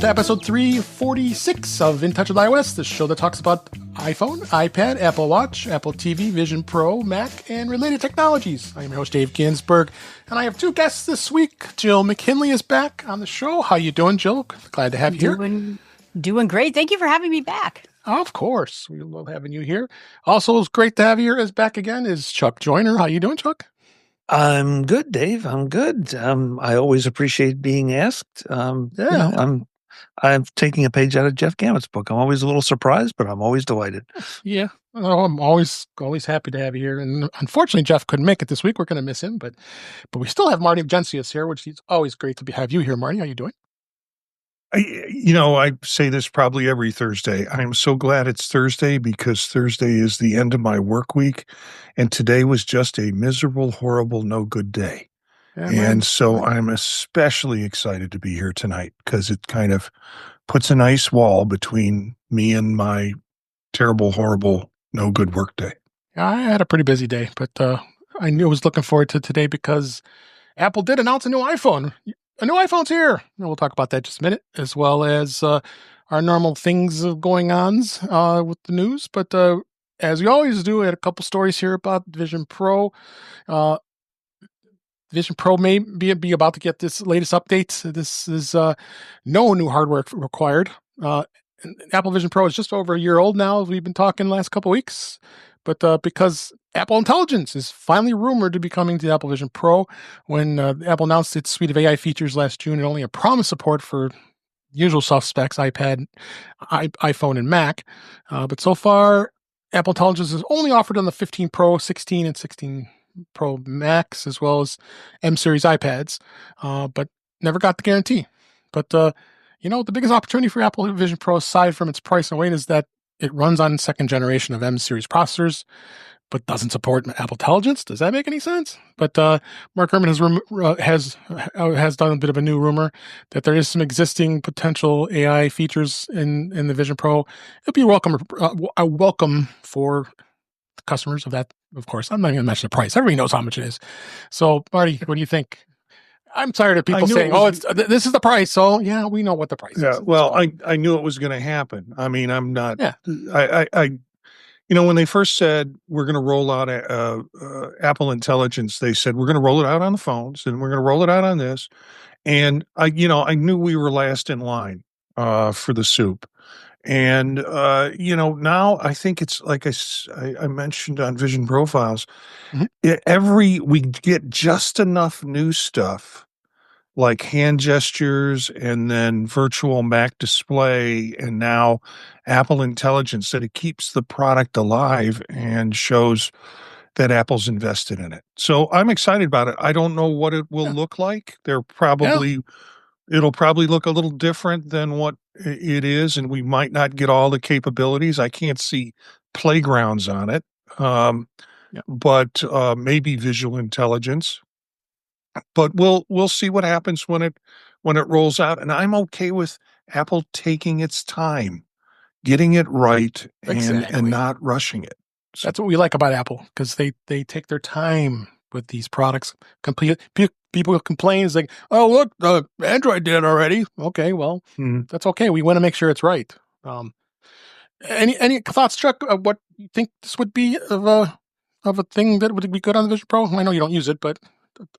to episode 346 of In Touch with iOS, the show that talks about iPhone, iPad, Apple Watch, Apple TV, Vision Pro, Mac, and related technologies. I'm your host, Dave Ginsburg, and I have two guests this week. Jill McKinley is back on the show. How you doing, Jill? Glad to have you here. Doing great. Thank you for having me back. Of course. We love having you here. Also, it's great to have you here back again is Chuck Joyner. How you doing, Chuck? I'm good, Dave. I'm good. I always appreciate being asked. I'm taking a page out of Jeff Gammett's book. I'm always a little surprised, but I'm always delighted. Yeah, I'm always happy to have you here. And unfortunately, Jeff couldn't make it this week. We're going to miss him, but we still have Marty Jencius here, which is always great to have you here, Marty. How you doing? I say this probably every Thursday. I'm so glad it's Thursday because Thursday is the end of my work week, and today was just a miserable, horrible, no good day. And so I'm especially excited to be here tonight because it kind of puts a nice wall between me and my terrible, horrible, no good work day. I had a pretty busy day, but I knew I was looking forward to today because Apple did announce a new iPhone. A new iPhone's here. And we'll talk about that in just a minute, as well as our normal things going on with the news. But as we always do, I had a couple stories here about Vision Pro. Vision Pro may be about to get this latest update. This is no new hardware required. Apple Vision Pro is just over a year old now, as we've been talking the last couple of weeks. But because Apple Intelligence is finally rumored to be coming to Apple Vision Pro, when Apple announced its suite of AI features last June, it only had promised support for usual suspects, iPad, iPhone, and Mac. But so far, Apple Intelligence is only offered on the 15 Pro, 16, and 16 Pro Max, as well as M-series iPads, but never got the guarantee. But, the biggest opportunity for Apple Vision Pro, aside from its price and weight, is that it runs on second generation of M-series processors, but doesn't support Apple Intelligence. Does that make any sense? But Mark Gurman has done a bit of a new rumor that there is some existing potential AI features in the Vision Pro. It'd be a welcome for customers of that. Of course, I'm not going to mention the price. Everybody knows how much it is. So, Marty, what do you think? I'm tired of people saying, this is the price. So, yeah, we know what the price is. Well, I knew it was going to happen. I mean, I'm not, when they first said we're going to roll out Apple Intelligence, they said we're going to roll it out on the phones and we're going to roll it out on this. And I knew we were last in line for the soup. And, now I think it's like I mentioned on Vision Profiles, we get just enough new stuff like hand gestures and then virtual Mac display and now Apple Intelligence that it keeps the product alive and shows that Apple's invested in it. So I'm excited about it. I don't know what it will look like. It'll probably look a little different than what it is, and we might not get all the capabilities. I can't see playgrounds on it, but maybe visual intelligence. But we'll see what happens when it rolls out. And I'm okay with Apple taking its time, getting it right, and not rushing it. So, that's what we like about Apple, because they take their time with these products. People complain, it's like, oh, look, Android did it already. Okay, well, that's okay. We want to make sure it's right. Any thoughts, Chuck, of what you think this would be of a thing that would be good on the Vision Pro? I know you don't use it, but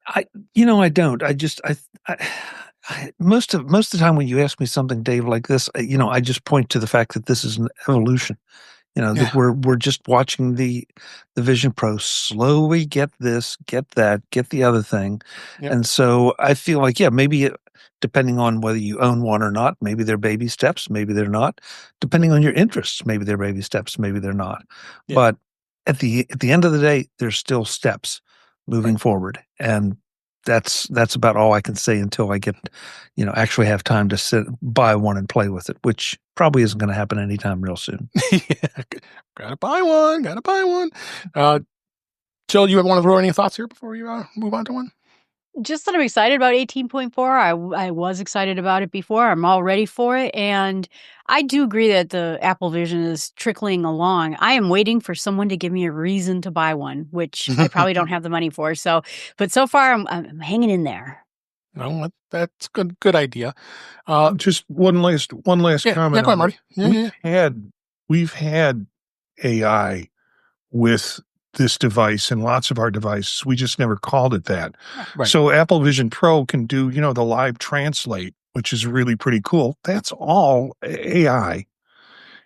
I don't. Most of the time when you ask me something, Dave, like this, I just point to the fact that this is an evolution. That we're just watching the Vision Pro slowly get this, get that, get the other thing. Yep. And so I feel like, maybe depending on whether you own one or not, maybe they're baby steps, maybe they're not. Depending on your interests, maybe they're baby steps, maybe they're not. Yep. But at the end of the day, there's still steps moving forward. And that's about all I can say until I get, actually have time to buy one and play with it, which probably isn't going to happen anytime real soon. Gotta buy one. Jill, you want to throw any thoughts here before we move on to one? Just that I'm excited about 18.4. I was excited about it before. I'm all ready for it. And I do agree that the Apple Vision is trickling along. I am waiting for someone to give me a reason to buy one, which I probably don't have the money for. But so far, I'm hanging in there. No, that's good idea. Just one last comment go on, on Marty. it. We've had AI with this device and lots of our devices. We just never called it that. Right. So Apple Vision Pro can do, the live translate, which is really pretty cool. That's all AI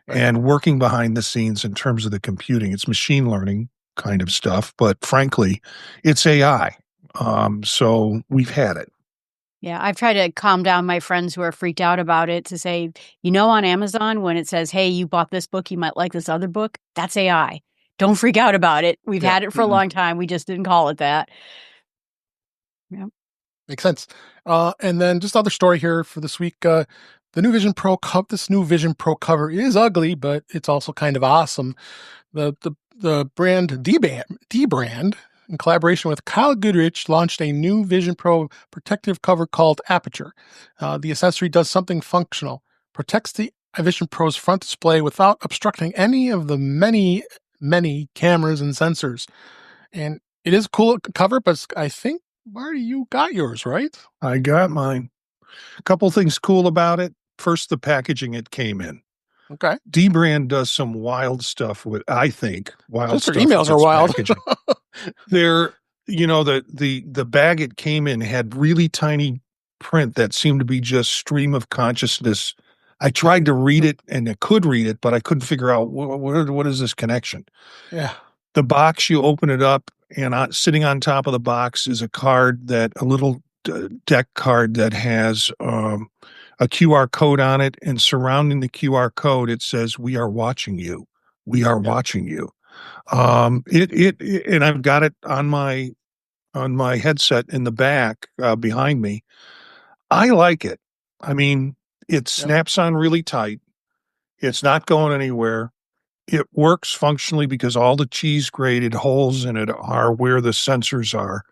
and working behind the scenes in terms of the computing. It's machine learning kind of stuff, but frankly, it's AI. So we've had it. Yeah, I've tried to calm down my friends who are freaked out about it to say, on Amazon, when it says, hey, you bought this book, you might like this other book, that's AI. Don't freak out about it. We've had it for a long time. We just didn't call it that. Yeah. Makes sense. And then just other story here for this week. The new Vision Pro this new Vision Pro cover is ugly, but it's also kind of awesome. The brand D-Brand, in collaboration with Kyle Goodrich, launched a new Vision Pro protective cover called Aperture. The accessory does something functional, protects the Vision Pro's front display without obstructing any of the many cameras and sensors. And it is a cool cover, but I think, Marty, you got yours, right? I got mine. A couple things cool about it. First, the packaging it came in. Okay. D-Brand does some wild stuff with, I think, wild Just their stuff. emails are wild. They're, the bag it came in had really tiny print that seemed to be just stream of consciousness. I tried to read it and I could read it, but I couldn't figure out what is this connection. Yeah. The box, you open it up, and sitting on top of the box is a little deck card that has a QR code on it, and surrounding the QR code, it says, "We are watching you. We are watching you." And I've got it on my headset in the back behind me. I like it. I mean, it snaps on really tight. It's not going anywhere. It works functionally because all the cheese grated holes in it are where the sensors are.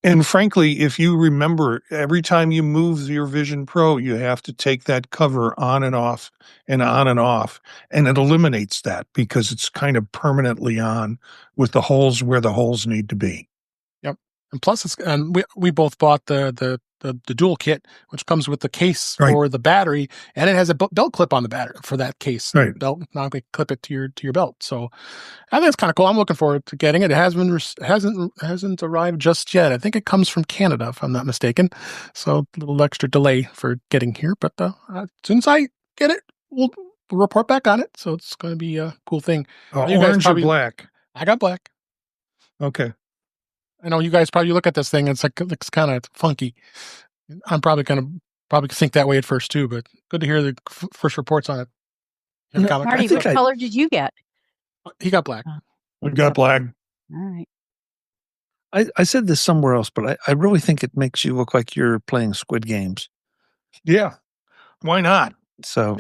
And frankly, if you remember, every time you move your Vision Pro, you have to take that cover on and off and on and off. And it eliminates that because it's kind of permanently on with the holes where the holes need to be. Yep. And plus, we both bought the dual kit, which comes with the case for the battery, and it has a belt clip on the battery for that case. Right. Belt, now we clip it to your belt. So I think it's kind of cool. I'm looking forward to getting it. It hasn't arrived just yet. I think it comes from Canada, if I'm not mistaken. So a little extra delay for getting here, but as soon as I get it, we'll report back on it. So it's going to be a cool thing. Orange or black? I got black. Okay. I know you guys probably look at this thing and it's kind of funky. I'm probably going to think that way at first too, but good to hear the first reports on it. Marty, what color did you get? He got black. We got black. All right. I said this somewhere else, but I really think it makes you look like you're playing Squid Games. Yeah. Why not? So,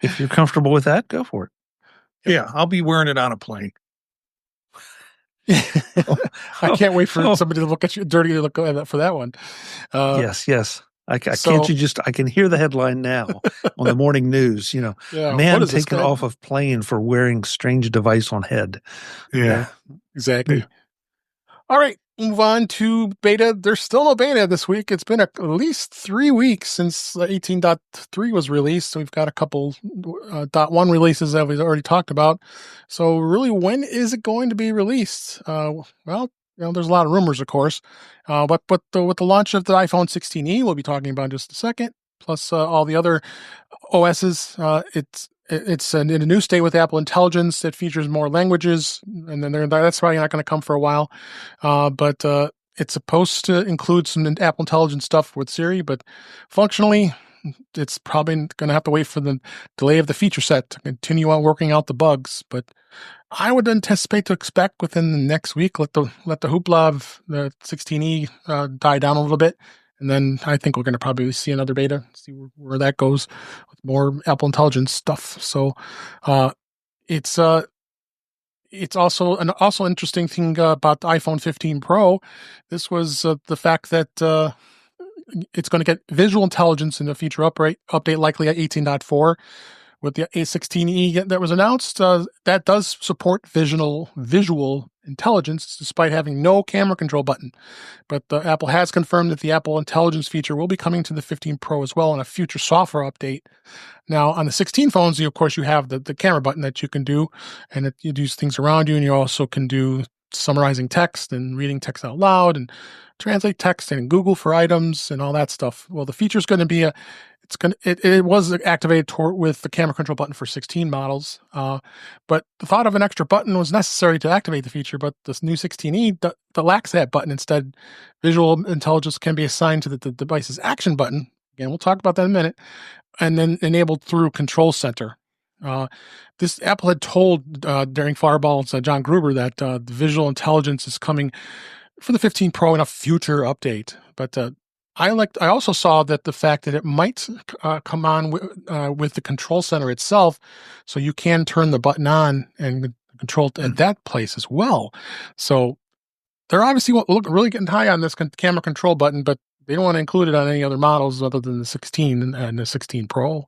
if you're comfortable with that, go for it. Yeah, I'll be wearing it on a plane. I can't wait for somebody to look at you dirty to look for that one. Yes. I can hear the headline now on the morning news, man taken off of plane for wearing strange device on head. Yeah, exactly. Yeah. All right, move on to beta. There's still no beta this week. It's been at least 3 weeks since 18.3 was released. So we've got a couple .1 releases that we've already talked about. So really, when is it going to be released? Well, there's a lot of rumors, of course. But with the launch of the iPhone 16e, we'll be talking about in just a second, plus all the other OSs, it's in a new state with Apple Intelligence that features more languages, and then that's probably not going to come for a while. But it's supposed to include some Apple Intelligence stuff with Siri, but functionally, it's probably going to have to wait for the delay of the feature set to continue on working out the bugs. But I would expect within the next week, let the hoopla of the 16e die down a little bit. And then I think we're going to probably see another beta, see where that goes with more Apple Intelligence stuff. So it's also an interesting thing about the iPhone 15 Pro. This was the fact that it's going to get visual intelligence in the future update likely at 18.4. With the A16e that was announced, that does support visual Intelligence despite having no camera control button. But Apple has confirmed that the Apple Intelligence feature will be coming to the 15 Pro as well in a future software update. Now, on the 16 phones, of course, you have the camera button that you can do, and you do things around you, and you also can do summarizing text and reading text out loud and translate text and Google for items and all that stuff. Well, the feature is going to be it was activated with the camera control button for 16 models, but the thought of an extra button was necessary to activate the feature, but this new 16E lacks that button. Instead, visual intelligence can be assigned to the device's action button. Again, we'll talk about that in a minute, and then enabled through Control Center. This Apple had told during Fireball's John Gruber that the visual intelligence is coming for the 15 Pro in a future update, but I also saw that the fact that it might come on with the Control Center itself, so you can turn the button on and control it at that place as well. So they're obviously really getting high on this camera control button, but they don't want to include it on any other models other than the 16 and the 16 Pro.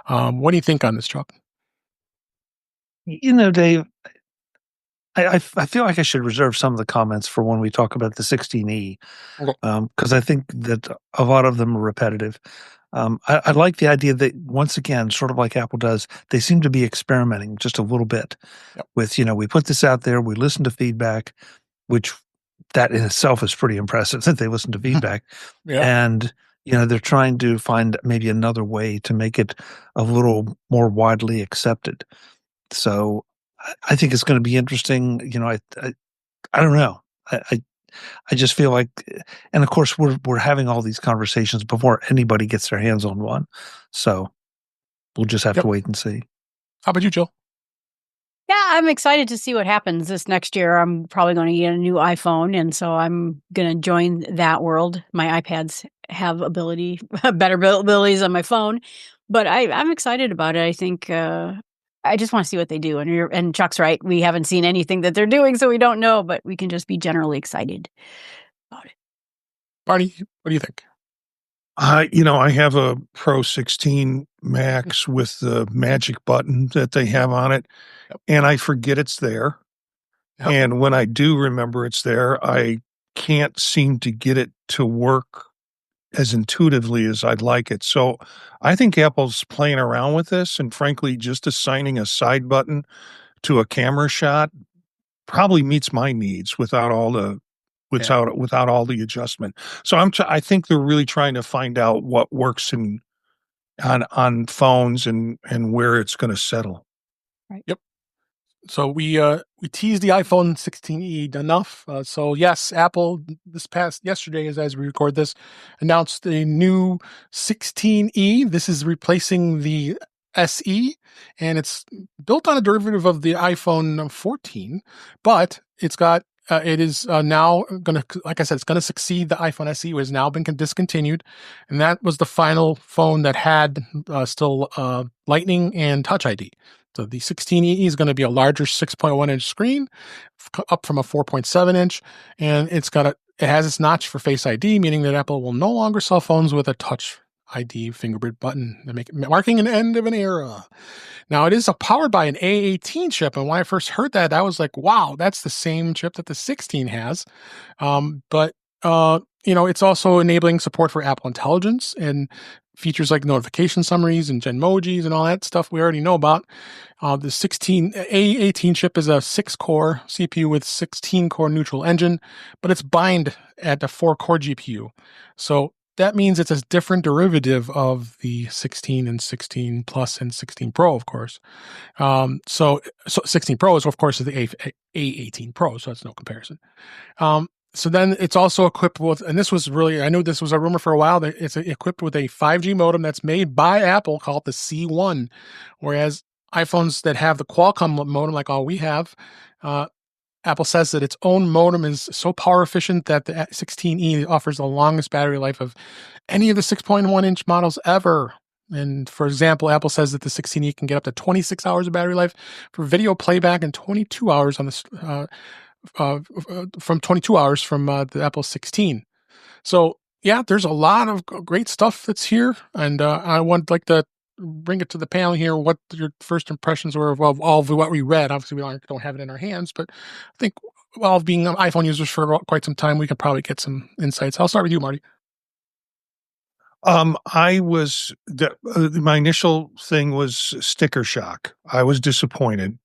What do you think on this, Chuck? Dave, I feel like I should reserve some of the comments for when we talk about the 16E, because I think that a lot of them are repetitive. I like the idea that, once again, sort of like Apple does, they seem to be experimenting just a little bit with, we put this out there, we listen to feedback, which that in itself is pretty impressive that they listen to feedback. And, they're trying to find maybe another way to make it a little more widely accepted. So I think it's going to be interesting. I don't know. I just feel like, and of course we're having all these conversations before anybody gets their hands on one. So we'll just have to wait and see. How about you, Jill? Yeah, I'm excited to see what happens this next year. I'm probably going to get a new iPhone, and so I'm going to join that world. My iPads have better abilities on my phone, but I'm excited about it. I think I just want to see what they do. And Chuck's right. We haven't seen anything that they're doing, so we don't know, but we can just be generally excited about it. Marty, what do you think? I have a Pro 16 Max with the magic button that they have on it, and I forget it's there. And when I do remember it's there, I can't seem to get it to work as intuitively as I'd like it. So I think Apple's playing around with this, and frankly, just assigning a side button to a camera shot probably meets my needs without all the adjustment. So I think they're really trying to find out what works on phones and where it's going to settle. Right. Yep. So we teased the iPhone 16e enough. So yes, Apple yesterday, as we record this, announced a new 16e. This is replacing the SE, and it's built on a derivative of the iPhone 14, but it is now going to, like I said, it's going to succeed the iPhone SE, which has now been discontinued, and that was the final phone that had still Lightning and Touch ID. So the 16e is going to be a larger 6.1-inch screen, up from a 4.7-inch, and it has its notch for Face ID, meaning that Apple will no longer sell phones with a Touch ID fingerprint button, marking an end of an era. Now, it is powered by an A18 chip, and when I first heard that, I was like, wow, that's the same chip that the 16 has. But it's also enabling support for Apple Intelligence and features like notification summaries and Genmojis and all that stuff we already know about. The A18 chip is a 6-core CPU with 16-core neutral engine, but it's bind at a 4-core GPU. So that means it's a different derivative of the 16 and 16 Plus and 16 Pro, of course. So 16 Pro is, of course, the A18 Pro, so that's no comparison. So then it's also equipped with, and I knew this was a rumor for a while, that it's equipped with a 5G modem that's made by Apple called the C1, whereas iPhones that have the Qualcomm modem, like all we have, Apple says that its own modem is so power efficient that the 16E offers the longest battery life of any of the 6.1-inch models ever. And for example, Apple says that the 16E can get up to 26 hours of battery life for video playback and 22 hours on the from 22 hours from the Apple 16. So yeah, there's a lot of great stuff that's here, and I would like to bring it to the panel here. What your first impressions were of all of what we read? Obviously, we don't have it in our hands, but I think all being iPhone users for quite some time, we can probably get some insights. I'll start with you, Marty. My initial thing was sticker shock. I was disappointed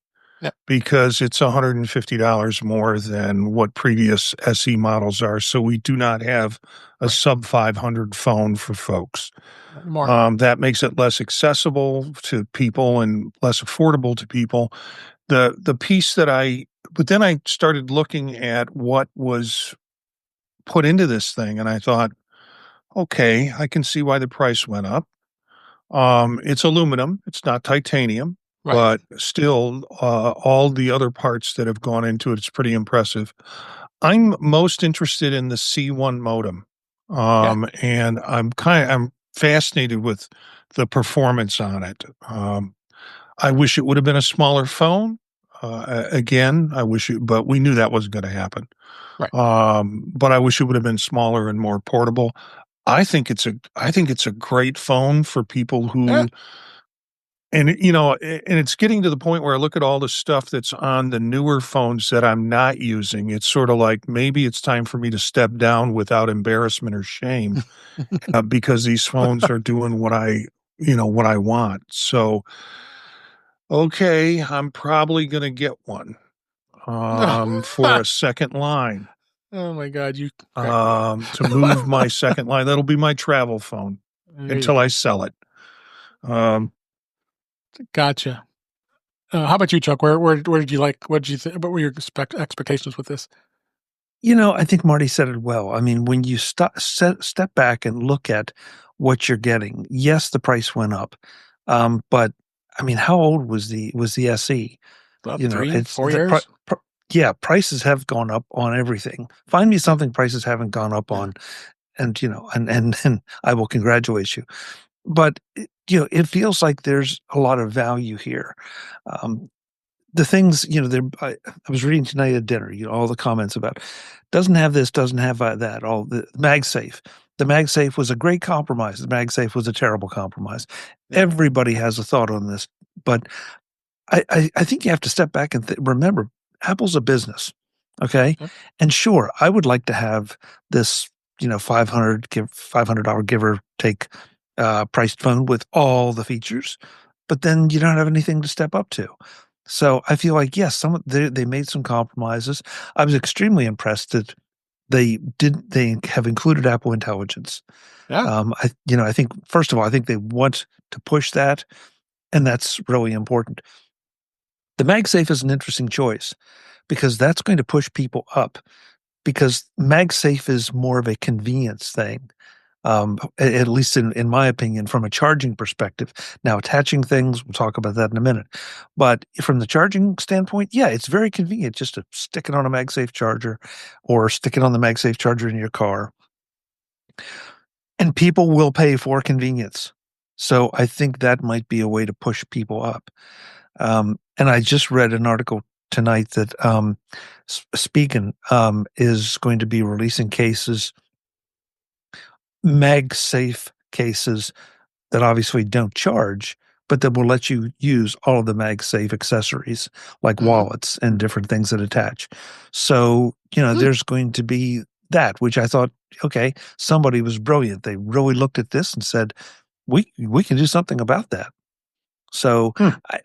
because it's $150 more than what previous SE models are. So we do not have a sub 500 phone for folks. That makes it less accessible to people and less affordable to people. The piece but then I started looking at what was put into this thing, and I thought, okay, I can see why the price went up. It's aluminum, it's not titanium, but still, all the other parts that have gone into it, it's pretty impressive. I'm most interested in the C1 modem, and I'm fascinated with the performance on it. I wish it would have been a smaller phone. Again, but we knew that wasn't going to happen. But I wish it would have been smaller and more portable. I think it's a great phone for people who, and it's getting to the point where I look at all the stuff that's on the newer phones that I'm not using. It's sort of like, maybe it's time for me to step down without embarrassment or shame, because these phones are doing what I want. So, okay, I'm probably going to get one, for a second line. Oh my God, to move my second line. That'll be my travel phone until I sell it. Gotcha. How about you, Chuck? Where did you like? What did you think? What were your expectations with this? I think Marty said it well. I mean, when you step back and look at what you're getting, yes, the price went up, but I mean, how old was the SE? About 3-4 years. Prices have gone up on everything. Find me something prices haven't gone up on, and and I will congratulate you. But it feels like there's a lot of value here. The things, I was reading tonight at dinner, all the comments about doesn't have this, doesn't have that, all the MagSafe. The MagSafe was a great compromise. The MagSafe was a terrible compromise. Everybody has a thought on this, but I think you have to step back and remember, Apple's a business, okay? And sure, I would like to have this, $500 give or take priced phone with all the features, but then you don't have anything to step up to. So I feel like, yes, they made some compromises. I was extremely impressed that they have included Apple Intelligence. I think, first of all, I think they want to push that, and that's really important. The MagSafe is an interesting choice because that's going to push people up, because MagSafe is more of a convenience thing. At least in my opinion, from a charging perspective. Now, attaching things, we'll talk about that in a minute. But from the charging standpoint, yeah, it's very convenient just to stick it on a MagSafe charger or stick it on the MagSafe charger in your car. And people will pay for convenience. So I think that might be a way to push people up. And I just read an article tonight that Speakin is going to be releasing MagSafe cases that obviously don't charge, but that will let you use all of the MagSafe accessories like wallets and different things that attach. So, there's going to be that, which I thought, okay, somebody was brilliant. They really looked at this and said, we can do something about that. So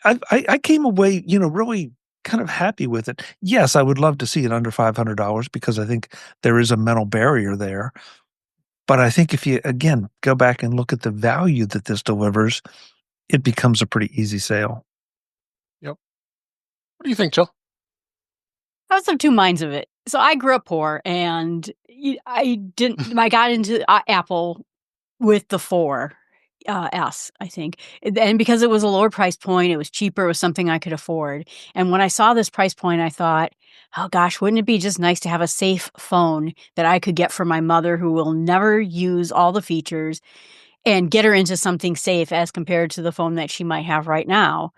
I came away, really kind of happy with it. Yes, I would love to see it under $500 because I think there is a mental barrier there. But I think if you, again, go back and look at the value that this delivers, it becomes a pretty easy sale. Yep. What do you think, Jill? I was of two minds of it. So I grew up poor, and I got into Apple with the 4S, I think. And because it was a lower price point, it was cheaper, it was something I could afford. And when I saw this price point, I thought, oh gosh, wouldn't it be just nice to have a safe phone that I could get for my mother who will never use all the features, and get her into something safe as compared to the phone that she might have right now.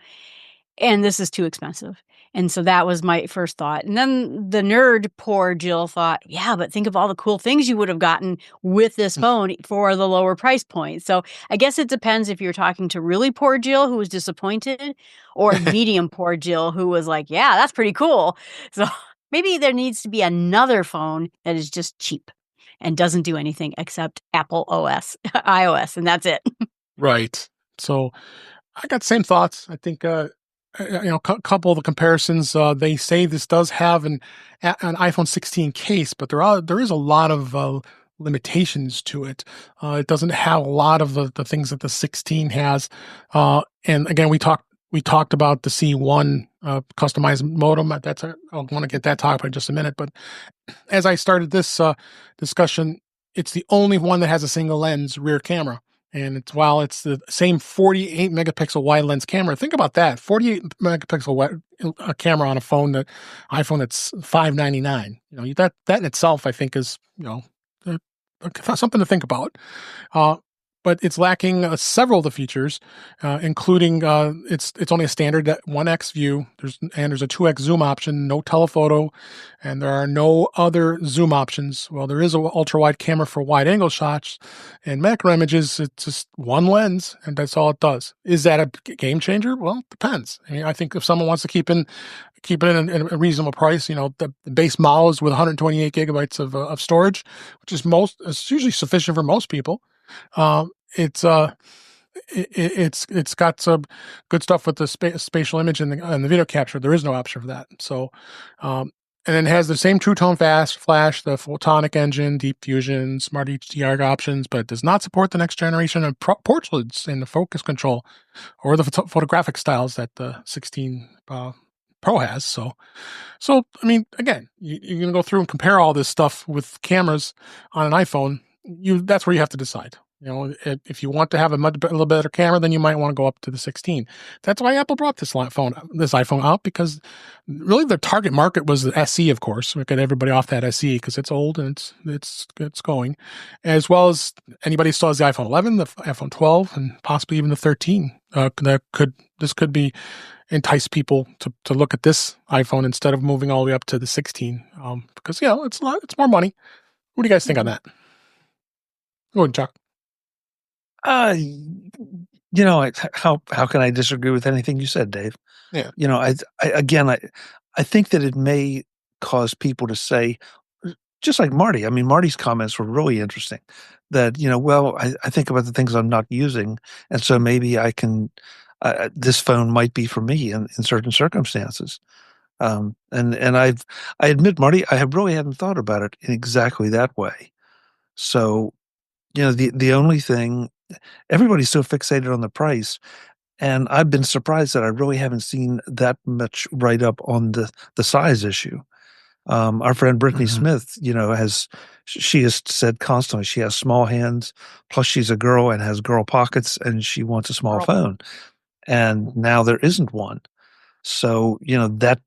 And this is too expensive. And so that was my first thought. And then the nerd, poor Jill, thought, yeah, but think of all the cool things you would have gotten with this phone for the lower price point. So I guess it depends if you're talking to really poor Jill, who was disappointed, or medium poor Jill, who was like, yeah, that's pretty cool. So Maybe there needs to be another phone that is just cheap and doesn't do anything except Apple OS, iOS, and that's it. Right. So I got same thoughts. I think, couple of the comparisons, they say this does have an iPhone 16 case, but there is a lot of limitations to it. It doesn't have a lot of the things that the 16 has. And again, we talked about the C1 customized modem. I want to get that talk in just a minute. But as I started this discussion, it's the only one that has a single lens rear camera. And while it's the same 48 megapixel wide lens camera, think about that: 48 megapixel camera on a iPhone that's $599. That in itself, I think, is something to think about. But it's lacking several of the features, including it's only a standard 1x view. There's a 2x zoom option, no telephoto, and there are no other zoom options. Well, there is an ultra wide camera for wide angle shots, and macro images. It's just one lens, and that's all it does. Is that a game changer? Well, it depends. I mean, I think if someone wants to keep it in a reasonable price, the base model is with 128 gigabytes of storage, which is usually sufficient for most people. It's got some good stuff with the spatial image and the video capture. There is no option for that. So, and then it has the same True Tone flash, the photonic engine, deep fusion, smart HDR options, but it does not support the next generation of portraits in the focus control or the photographic styles that the 16 Pro has. So I mean, again, you're going to go through and compare all this stuff with cameras on an iPhone. That's where you have to decide. If you want to have a little better camera, then you might want to go up to the 16. That's why Apple brought this iPhone out, because really the target market was the SE, of course. We get everybody off that SE because it's old and it's going, as well as anybody still has the iPhone 11, the iPhone 12, and possibly even the 13. This could be entice people to look at this iPhone instead of moving all the way up to the 16, because it's more money. What do you guys think on that? Go ahead, Chuck. How can I disagree with anything you said, Dave? Yeah. I think that it may cause people to say, just like Marty. I mean, Marty's comments were really interesting. That I think about the things I'm not using, and so maybe I can. This phone might be for me in certain circumstances. And I admit, Marty, I really hadn't thought about it in exactly that way. So, the only thing, everybody's so fixated on the price, and I've been surprised that I really haven't seen that much write up on the size issue. Our friend Brittany Smith, she has said constantly she has small hands, plus she's a girl and has girl pockets, and she wants a small phone. And now there isn't one. So, that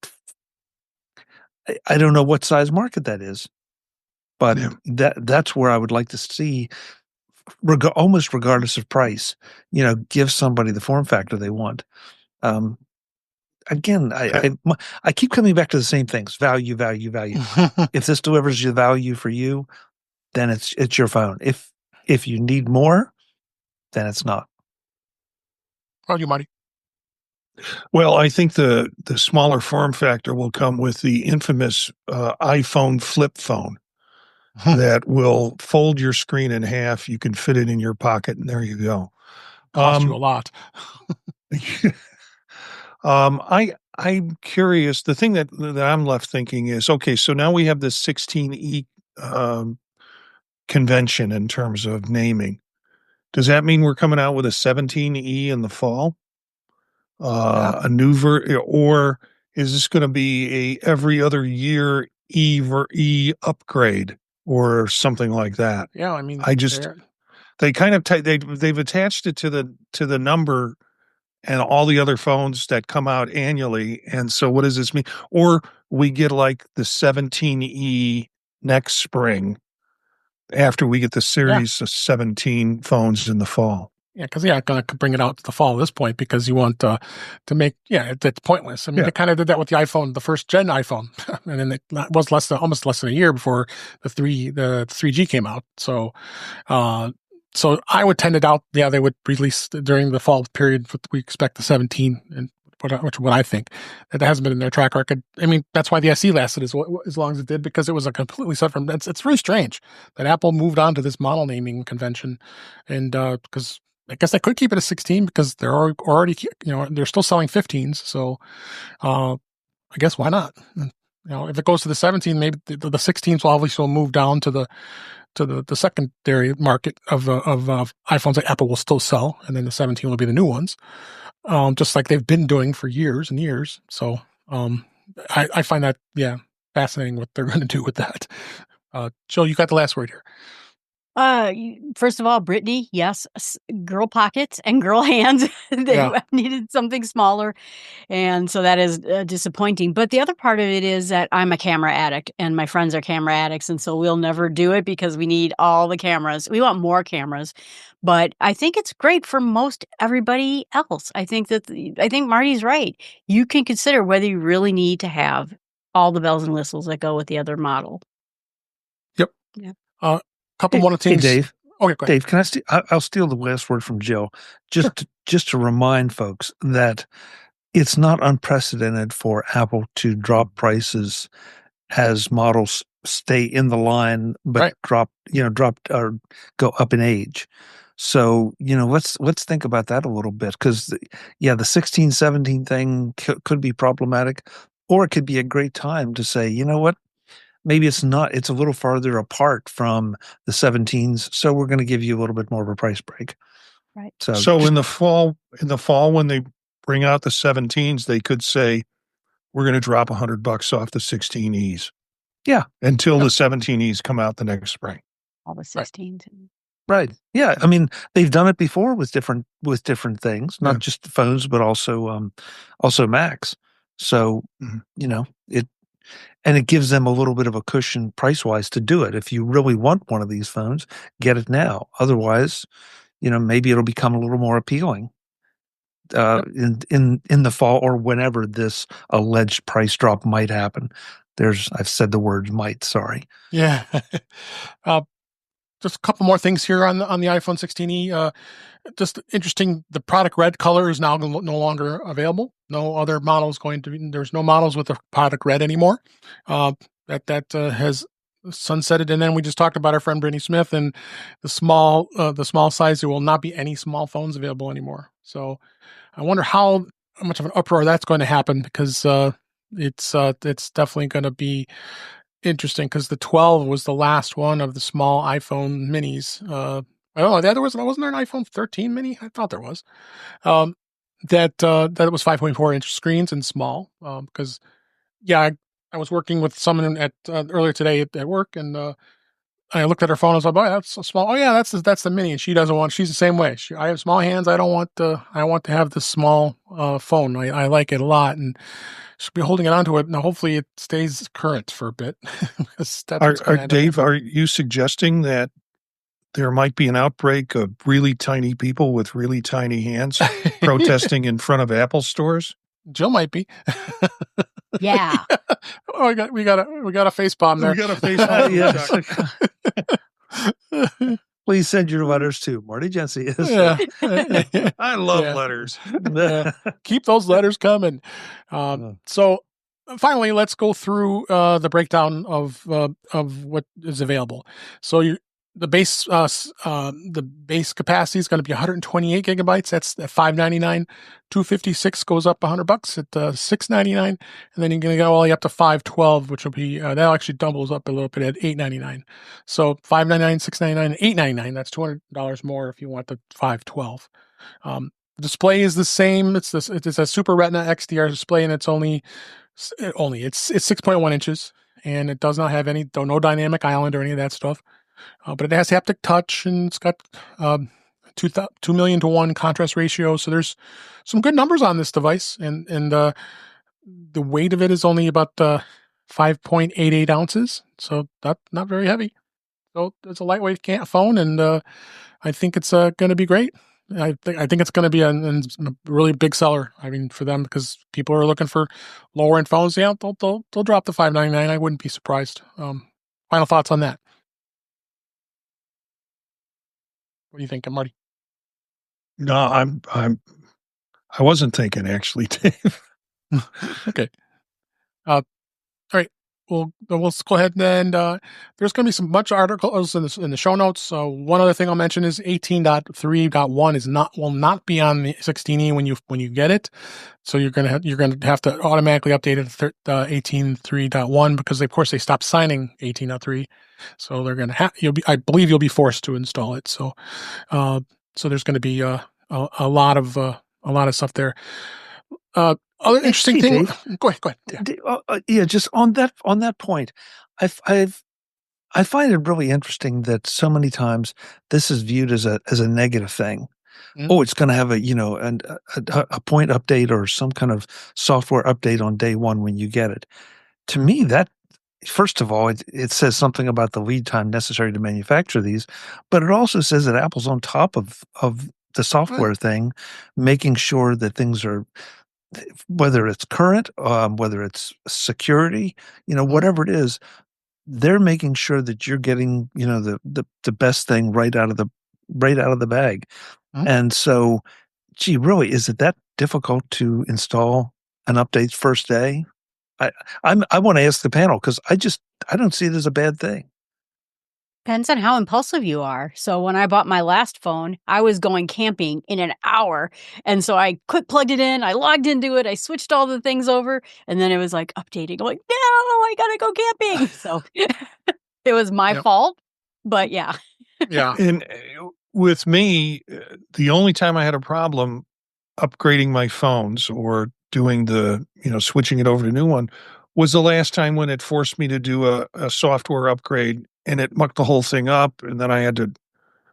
I don't know what size market that is, but that's where I would like to see, almost regardless of price, give somebody the form factor they want. Again, I keep coming back to the same things: value, value, value. If this delivers the value for you, then it's your phone. If you need more, then it's not. How about you, Marty? Well, I think the smaller form factor will come with the infamous iPhone flip phone that will fold your screen in half. You can fit it in your pocket, and there you go. Cost you a lot. I'm curious. The thing that I'm left thinking is, okay, so now we have this 16E convention in terms of naming. Does that mean we're coming out with a 17E in the fall? A new or is this going to be a every other year E upgrade or something like that? Yeah, I mean, they kind of they've attached it to the number and all the other phones that come out annually. And so what does this mean? Or we get like the 17E next spring after we get the series of 17 phones in the fall. Yeah, because I'm going to bring it out to the fall at this point, because you want to make, it's pointless. I mean, they kind of did that with the iPhone, the first gen iPhone, and then it was almost less than a year before the 3G came out. So I would tend it out. Yeah, they would release during the fall period. We expect the 17 and what I think. That hasn't been in their track record. I mean, that's why the SE lasted as long as it did, because it was a completely separate. It's really strange that Apple moved on to this model naming convention, and because I guess they could keep it as 16 because they're already they're still selling 15s. So I guess why not? If it goes to the 17, maybe the 16s will obviously move down to the secondary market of iPhones that Apple will still sell, and then the 17 will be the new ones, just like they've been doing for years and years. So I find that fascinating what they're going to do with that. Jill, you got the last word here. First of all, Brittany, yes, girl pockets and girl hands. They needed something smaller. And so that is disappointing. But the other part of it is that I'm a camera addict and my friends are camera addicts. And so we'll never do it because we need all the cameras. We want more cameras. But I think it's great for most everybody else. I think Marty's right. You can consider whether you really need to have all the bells and whistles that go with the other model. Yep. Yeah. Couple more things. Hey, Dave. Okay, go ahead. Dave, can I'll steal the last word from Jill. Just to remind folks that it's not unprecedented for Apple to drop prices as models stay in the line, but drop or go up in age. So, let's think about that a little bit, because the 16, 17 thing could be problematic, or it could be a great time to say, you know what? Maybe it's not, it's a little farther apart from the 17s. So we're going to give you a little bit more of a price break. Right. So in the fall, when they bring out the 17s, they could say, we're going to drop $100 off the 16Es. Yeah. Until the 17Es come out the next spring. All the 16s. Right. Yeah. I mean, they've done it before with different things, not just phones, but also Macs. So, it gives them a little bit of a cushion price-wise to do it. If you really want one of these phones, get it now. Otherwise, maybe it'll become a little more appealing in the fall or whenever this alleged price drop might happen. I've said the words might, sorry. Yeah. Just a couple more things here on the iPhone 16e. Just interesting, the product red color is now no longer available. No other models there's no models with the product red anymore. That has sunsetted. And then we just talked about our friend Brittany Smith and the small size. There will not be any small phones available anymore. So I wonder how much of an uproar that's going to happen, because it's definitely going to be interesting, because the 12 was the last one of the small iPhone minis. I don't know. Wasn't there an iPhone 13 mini? I thought there was. That it was 5.4-inch screens and small. Because I was working with someone at earlier today at work, and I looked at her phone. I was like, "Oh, that's so small." Oh, yeah, that's the mini. And she doesn't want. She's the same way. I have small hands. I don't want. I want to have this small phone. I like it a lot, and she'll be holding it onto it. Now, hopefully, it stays current for a bit. Dave, are you suggesting that there might be an outbreak of really tiny people with really tiny hands protesting in front of Apple stores? Jill might be. Yeah. Oh, we got a face bomb there. We got a face bomb. Yes. Please send your letters to Marty Jencius. Yeah. I love letters. Keep those letters coming. So finally, let's go through the breakdown of what is available. So the base capacity is going to be 128 gigabytes. That's at $599. 256 goes up $100 at $699, and then you're going to go all the way up to 512, which will be that actually doubles up a little bit at $899. So $599, $699, $899. That's $200 more if you want the 512. The display is the same. It's a Super Retina XDR display, and it's only it's 6.1 inches, and it does not have no dynamic island or any of that stuff. But it has haptic touch, and it's got 2 million to 1 contrast ratio. So there's some good numbers on this device, and the weight of it is only about 5.88 ounces. So not very heavy. So it's a lightweight phone, and I think it's going to be great. I think it's going to be a really big seller. I mean, for them, because people are looking for lower end phones. Yeah, they'll drop the $599. I wouldn't be surprised. Final thoughts on that? What do you think, Marty? No, I wasn't thinking, actually, Dave. Okay. All right. Well, let's go ahead and there's going to be some bunch of articles in the show notes. One other thing I'll mention is 18.3.1 will not be on the 16E when you get it. So you're going to have to automatically update it to 18.3.1 because of course they stopped signing 18.3. So they're going to I believe you'll be forced to install it. So there's going to be a lot of stuff there. Other interesting thing. Dave, go ahead. Yeah, just on that point, I find it really interesting that so many times this is viewed as a negative thing. Mm-hmm. Oh, it's going to have a point update or some kind of software update on day one when you get it. To me, that first of all, it says something about the lead time necessary to manufacture these, but it also says that Apple's on top of the software thing, making sure that things are, whether it's current, whether it's security, whatever it is, they're making sure that you're getting, the best thing right out of the bag. Mm-hmm. And so, gee, really, is it that difficult to install an update first day? I want to ask the panel because I don't see it as a bad thing. Depends on how impulsive you are. So when I bought my last phone, I was going camping in an hour. And so I quick plugged it in. I logged into it. I switched all the things over. And then it was like updating. I'm like, no, I got to go camping. So it was my fault. But yeah. Yeah. And with me, the only time I had a problem upgrading my phones or doing the, switching it over to a new one was the last time when it forced me to do a software upgrade and it mucked the whole thing up. And then I had to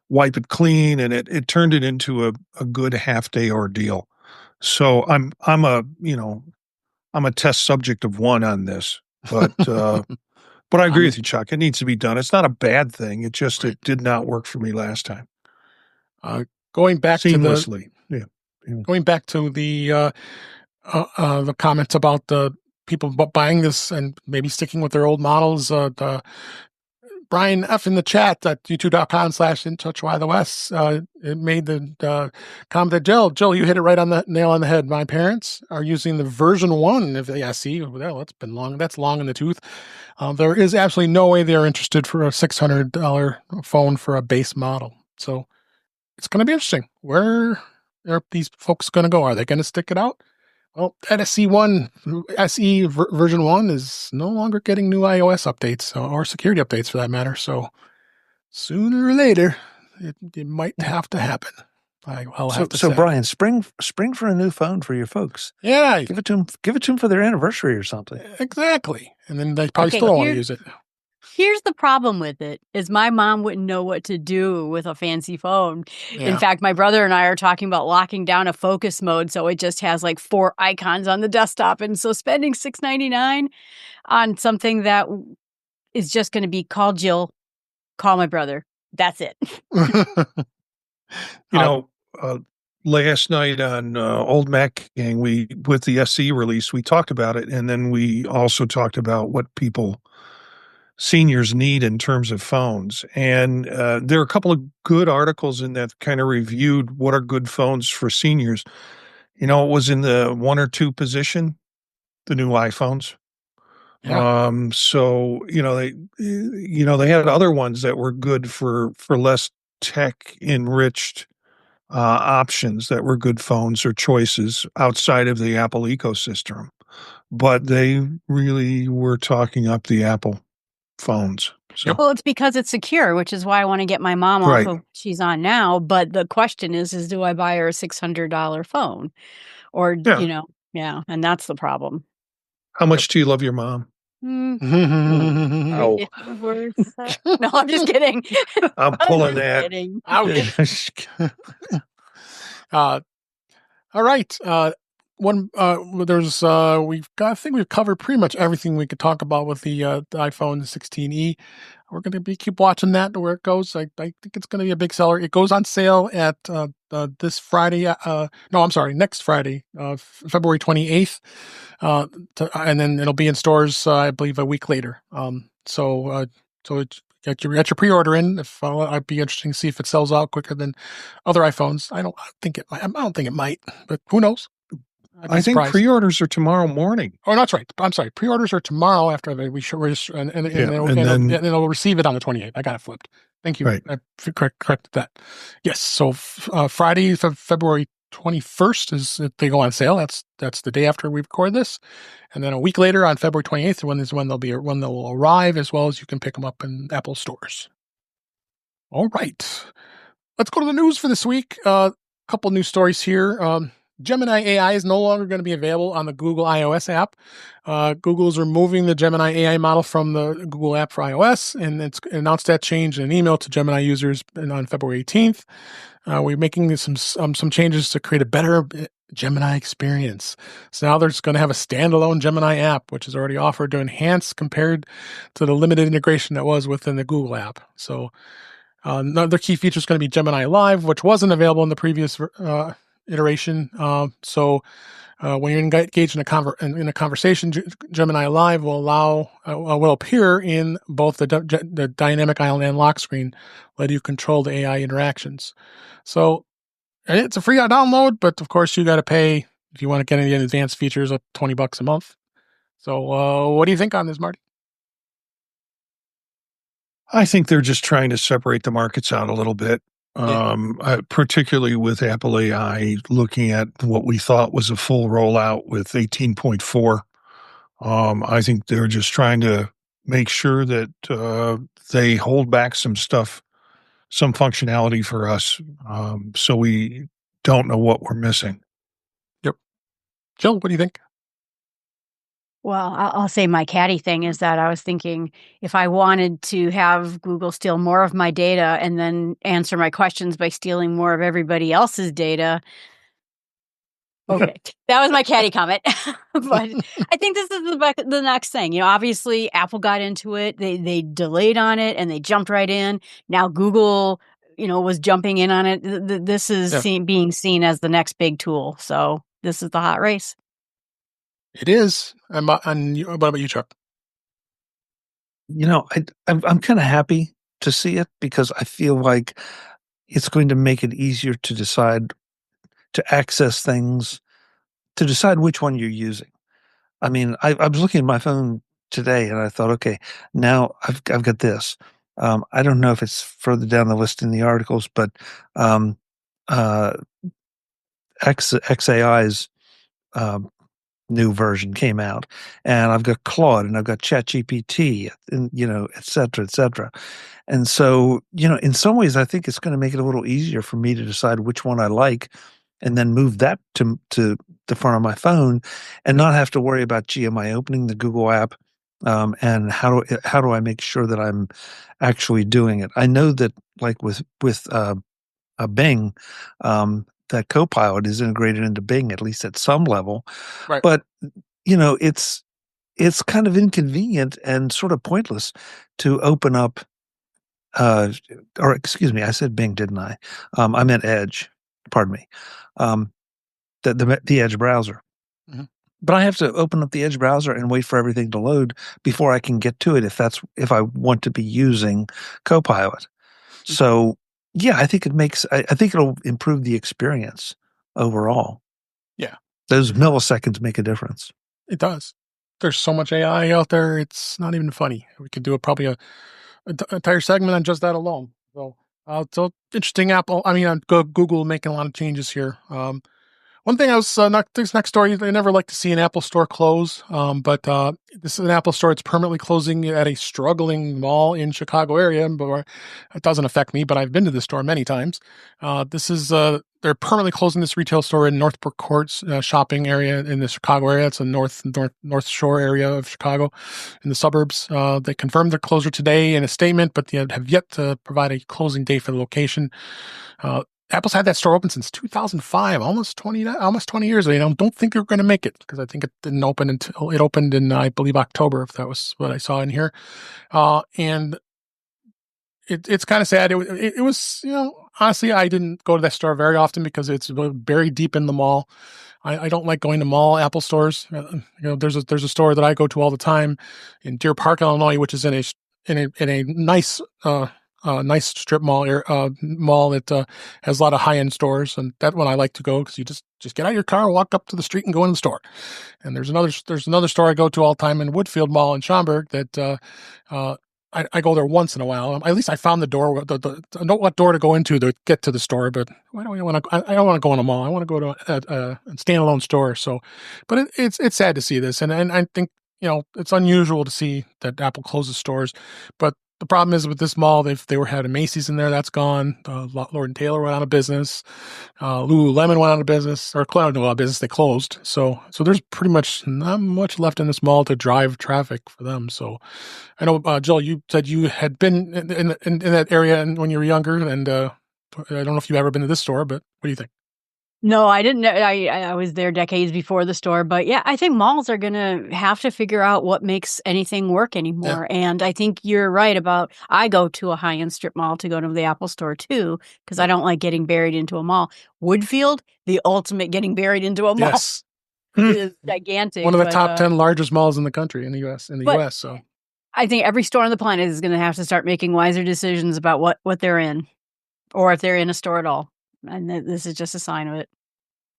wipe it clean and it turned it into a good half-day ordeal. So I'm a test subject of one on this, but I agree with you, Chuck. It needs to be done. It's not a bad thing. It just, it did not work for me last time. Going back seamlessly. Going back to the comments about the people buying this and maybe sticking with their old models. Brian F in the chat at youtube.com/intouchwithos it made the comment that Jill, you hit it right on the nail on the head. My parents are using the version 1 of the SE. Well, that's been long. That's long in the tooth. There is absolutely no way they're interested for a $600 phone for a base model. So it's going to be interesting. Where are these folks going to go? Are they going to stick it out? Well, that SE version 1 is no longer getting new iOS updates or security updates for that matter. So sooner or later, it might have to happen. I'll have to say. So Brian, spring for a new phone for your folks. Yeah. Give it to them for their anniversary or something. Exactly. And then they probably still don't want to use it. Here's the problem with it is my mom wouldn't know what to do with a fancy phone. Yeah. In fact, my brother and I are talking about locking down a focus mode so it just has like 4 icons on the desktop. And so spending $699 on something that is just going to be call Jill, call my brother. That's it. Last night on Old Mac Gang, with the SE release, we talked about it. And then we also talked about what seniors need in terms of phones. And there are a couple of good articles in that kind of reviewed what are good phones for seniors. It was in the 1 or 2 position, the new iPhones. Yeah. So, they had other ones that were good for less tech enriched options that were good phones or choices outside of the Apple ecosystem. But they really were talking up the Apple phones. So. Well, it's because it's secure, which is why I want to get my mom off of what she's on now. But the question is do I buy her a $600 phone? Or, and that's the problem. How much do you love your mom? No, I'm just kidding. I'm pulling that. All right. I think we've covered pretty much everything we could talk about with the iPhone 16e. We're going to keep watching that where it goes. I think it's going to be a big seller. It goes on sale at this Friday. Next Friday, February 28th. And then it'll be in stores, I believe, a week later. So get your pre-order in. If I'd be interesting to see if it sells out quicker than other iPhones. I don't think it might, but who knows? I think pre-orders are tomorrow morning. Oh, no, that's right. I'm sorry. Pre-orders are tomorrow after and it'll receive it on the 28th. I got it flipped. Thank you. Right. I corrected that. Yes. So Friday, February 21st is they go on sale. That's the day after we record this, and then a week later on February 28th when they'll arrive, as well as you can pick them up in Apple stores. All right. Let's go to the news for this week. Couple news stories here. Gemini AI is no longer going to be available on the Google iOS app. Google's removing the Gemini AI model from the Google app for iOS, and it's announced that change in an email to Gemini users on February 18th. We're making some changes to create a better Gemini experience. So now there's going to have a standalone Gemini app, which is already offered to enhance compared to the limited integration that was within the Google app. So another key feature is going to be Gemini Live, which wasn't available in the previous iteration. So when you're engaged in a conversation, Gemini Live will appear in both the dynamic island and lock screen, letting you control the AI interactions. So it's a free download, but of course you got to pay if you want to get any advanced features of $20 a month. So what do you think on this, Marty? I think they're just trying to separate the markets out a little bit. Particularly with Apple AI, looking at what we thought was a full rollout with 18.4. I think they're just trying to make sure that they hold back some stuff, some functionality for us, so we don't know what we're missing. Yep. Jill, what do you think? Well, I'll say my catty thing is that I was thinking if I wanted to have Google steal more of my data and then answer my questions by stealing more of everybody else's data. Okay, that was my catty comment. But I think this is the next thing. Obviously Apple got into it. They delayed on it and they jumped right in. Now Google, was jumping in on it. This is being seen as the next big tool. So this is the hot race. It is. And what about you, Chuck? I'm kind of happy to see it because I feel like it's going to make it easier to decide to access things, to decide which one you're using. I mean, I was looking at my phone today and I thought, okay, now I've got this. I don't know if it's further down the list in the articles, but XAI's new version came out, and I've got Claude and I've got ChatGPT, and et cetera, et cetera. And so, in some ways, I think it's going to make it a little easier for me to decide which one I like, and then move that to the front of my phone, and not have to worry about, am I opening the Google app, and how do I make sure that I'm actually doing it? I know that, like with Bing, that Copilot is integrated into Bing, at least at some level. Right. But, it's kind of inconvenient and sort of pointless to open up, or excuse me, I said Bing, didn't I? I meant Edge, pardon me, the Edge browser. Mm-hmm. But I have to open up the Edge browser and wait for everything to load before I can get to it if I want to be using Copilot. Mm-hmm. So, yeah, I think I think it'll improve the experience overall. Yeah. Those milliseconds make a difference. It does. There's so much AI out there, it's not even funny. We could do probably an entire segment on just that alone. So interesting Google making a lot of changes here. One thing this next story, I never like to see an Apple store close, but this is an Apple store. It's permanently closing at a struggling mall in Chicago area, but it doesn't affect me, but I've been to this store many times. They're permanently closing this retail store in Northbrook Courts shopping area in the Chicago area. It's a North Shore area of Chicago in the suburbs. They confirmed their closure today in a statement, but they have yet to provide a closing date for the location. Apple's had that store open since 2005, almost 20 years. I don't think they're going to make it because I think it didn't open until it opened in, I believe, October, if that was what I saw in here. And it's kind of sad. It was, honestly, I didn't go to that store very often because it's very deep in the mall. I don't like going to mall Apple stores. There's a store that I go to all the time in Deer Park, Illinois, which is in a a nice nice strip mall mall that has a lot of high end stores, and that one I like to go because you just get out of your car, walk up to the street, and go in the store. And there's another store I go to all the time in Woodfield Mall in Schaumburg that I go there once in a while. At least I found the door. I know what door to go into to get to the store, but why do I want to? I don't want to go in a mall. I want to go to a standalone store. So, but it's sad to see this, and I think it's unusual to see that Apple closes stores, but the problem is with this mall, they were had a Macy's in there, that's gone. Lord and Taylor went out of business. Lululemon went out of business, or went out of business. They closed. So there's pretty much not much left in this mall to drive traffic for them. So I know, Jill, you said you had been in that area when you were younger, and I don't know if you've ever been to this store, but what do you think? No, I didn't know. I was there decades before the store, but yeah, I think malls are going to have to figure out what makes anything work anymore. Yeah. And I think you're right about, I go to a high-end strip mall to go to the Apple store too, because I don't like getting buried into a mall. Woodfield, the ultimate getting buried into a mall. Yes. Is gigantic. One of the top 10 largest malls in the country, in the U.S. So I think every store on the planet is going to have to start making wiser decisions about what they're in, or if they're in a store at all. And this is just a sign of it.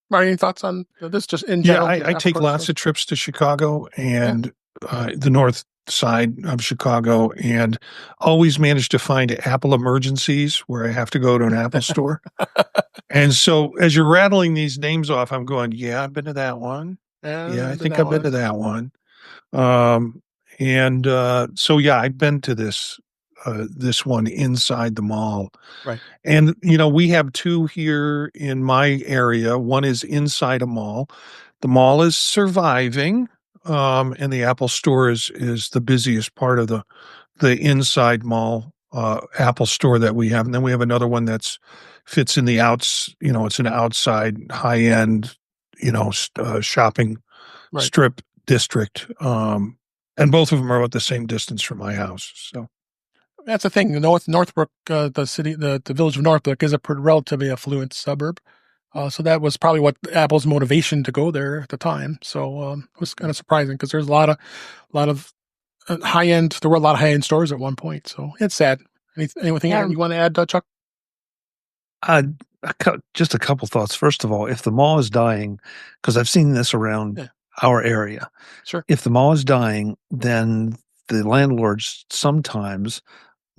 Marty, any thoughts on this just in general? Yeah, I take lots of trips to Chicago and the north side of Chicago, and always manage to find Apple emergencies where I have to go to an Apple store. And so as you're rattling these names off, I'm going, yeah, I've been to that one. Yeah, I think I've been to that one. So yeah, I've been to this one inside the mall. Right. And, we have two here in my area. One is inside a mall. The mall is surviving. And the Apple store is the busiest part of the inside mall, Apple store that we have. And then we have another one fits in the it's an outside high end, shopping strip district. And both of them are about the same distance from my house. So that's the thing. Northbrook, the village of Northbrook is a relatively affluent suburb. So that was probably what Apple's motivation to go there at the time. So it was kind of surprising because there's a lot of high end. There were a lot of high end stores at one point. So it's sad. Anything you want to add, Chuck? Just a couple thoughts. First of all, if the mall is dying, because I've seen this around our area. Sure. If the mall is dying, then the landlords sometimes,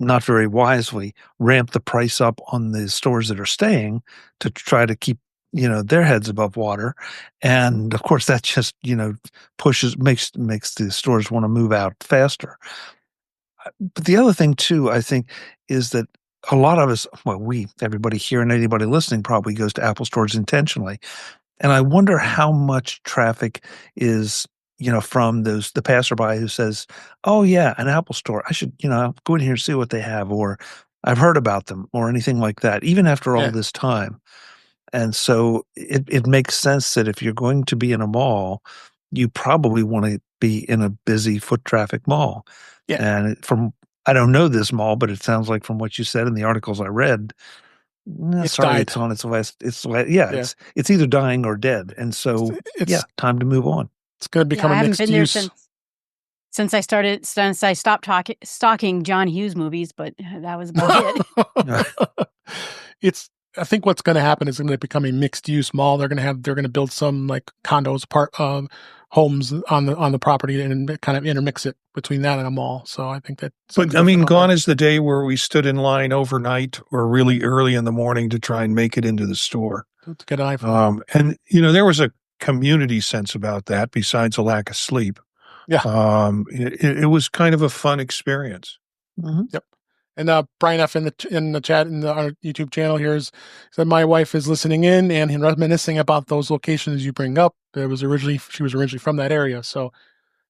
not very wisely, ramp the price up on the stores that are staying to try to keep their heads above water. And of course that just makes the stores want to move out faster. But the other thing too, I think, is that a lot of us, everybody here and anybody listening probably goes to Apple stores intentionally. And I wonder how much traffic is from the passerby who says, oh yeah, an Apple store, I should, go in here and see what they have, or I've heard about them, or anything like that, even after all this time. And so it makes sense that if you're going to be in a mall, you probably want to be in a busy foot traffic mall. Yeah. And I don't know this mall, but it sounds like from what you said in the articles I read, it's on its way. It's either dying or dead. And so, time to move on. It's going to become a mixed use. Since I stopped stalking John Hughes movies, but that was about it. I think what's going to happen is going to become a mixed use mall. They're going to build some like condos, homes on the property, and kind of intermix it between that and a mall. So I think that. But gone is the day where we stood in line overnight or really early in the morning to try and make it into the store to get an iPhone. And there was a community sense about that besides a lack of sleep. Yeah. It was kind of a fun experience. Mm-hmm. Yep. And Brian F. in the chat in our YouTube channel here said my wife is listening in and reminiscing about those locations you bring up. She was originally from that area. So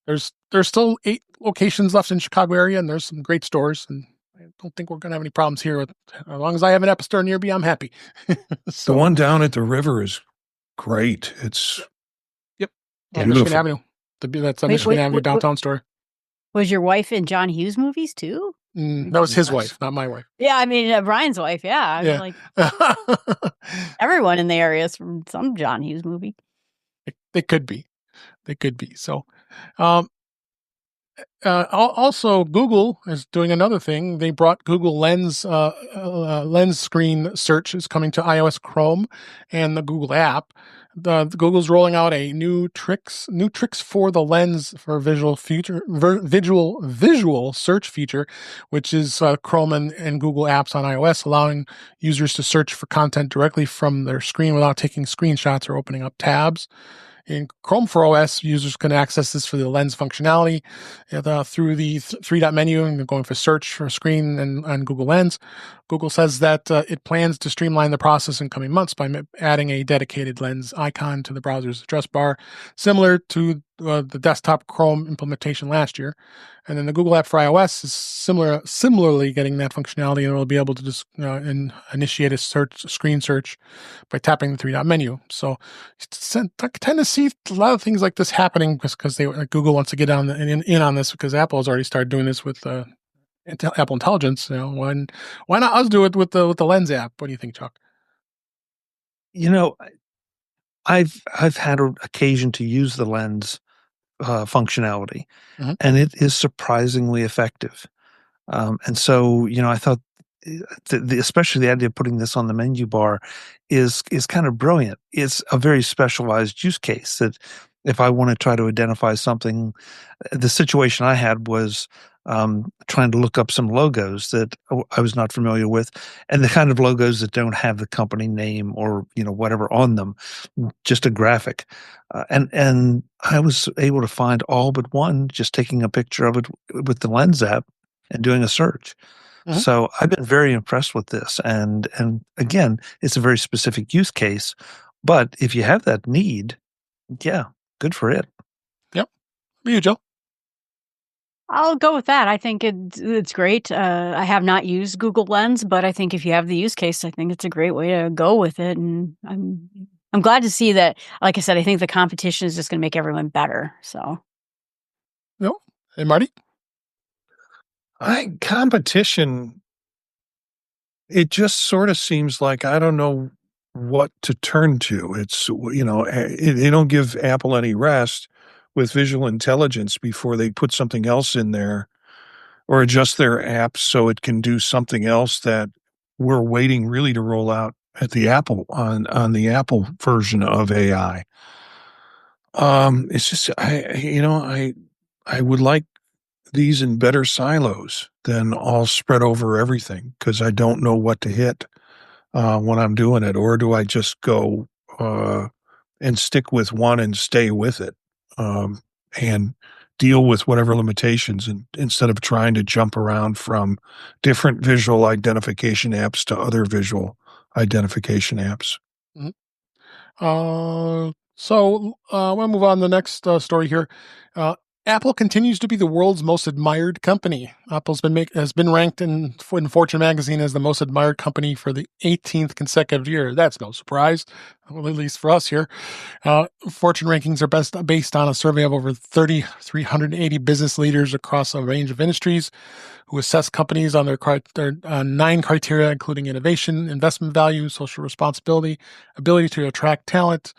there's still 8 locations left in Chicago area, and there's some great stores. And I don't think we're going to have any problems here. As long as I have an Apple store near me, I'm happy. The one down at the river is great. It's Michigan Avenue. That's a Michigan Avenue downtown store. Was your wife in John Hughes movies too? That was his wife, not my wife. Yeah, I mean Brian's wife. Yeah, I mean, like everyone in the area is from some John Hughes movie. They could be. So, Also, Google is doing another thing. They brought Google Lens screen search is coming to iOS Chrome and the Google app. The Google's rolling out a new tricks for the Lens for visual search feature, which is Chrome and Google apps on iOS, allowing users to search for content directly from their screen without taking screenshots or opening up tabs. In Chrome for OS, users can access this for the Lens functionality through the three-dot menu and going for search for screen and Google Lens. Google says that it plans to streamline the process in coming months by adding a dedicated Lens icon to the browser's address bar, similar to the desktop Chrome implementation last year. And then the Google app for iOS is similarly getting that functionality, and it'll be able to just initiate a screen search by tapping the three-dot menu. So I tend to see a lot of things like this happening because Google wants to get in on this, because Apple has already started doing this with Apple Intelligence. Why not us do it with the Lens app? What do you think, Chuck? I've had an occasion to use the Lens functionality, and it is surprisingly effective. And so, I thought, especially the idea of putting this on the menu bar is kind of brilliant. It's a very specialized use case that if I want to try to identify something, the situation I had was trying to look up some logos that I was not familiar with, and the kind of logos that don't have the company name or whatever on them, just a graphic. And I was able to find all but one just taking a picture of it with the Lens app and doing a search. So I've been very impressed with this, and again, it's a very specific use case. But if you have that need, yeah, good for it. Yep. You, Joe? I'll go with that. I think it's great. I have not used Google Lens, but I think if you have the use case, I think it's a great way to go with it. And I'm glad to see that. Like I said, I think the competition is just going to make everyone better. So, no, hey Marty. Competition, it just sort of seems like I don't know what to turn to. It's, they don't give Apple any rest with visual intelligence before they put something else in there or adjust their app so it can do something else that we're waiting really to roll out at the Apple on the Apple version of AI. It's just, I would like these in better silos than all spread over everything, because I don't know what to hit when I'm doing it. Or do I just go and stick with one and stay with it and deal with whatever limitations, and instead of trying to jump around from different visual identification apps to other visual identification apps? So we'll move on to the next story here. Apple continues to be the world's most admired company. Apple's has been ranked in Fortune magazine as the most admired company for the 18th consecutive year. That's no surprise, well, at least for us here. Fortune rankings are based on a survey of over 380 business leaders across a range of industries who assess companies on their 9 criteria, including innovation, investment value, social responsibility, ability to attract talent.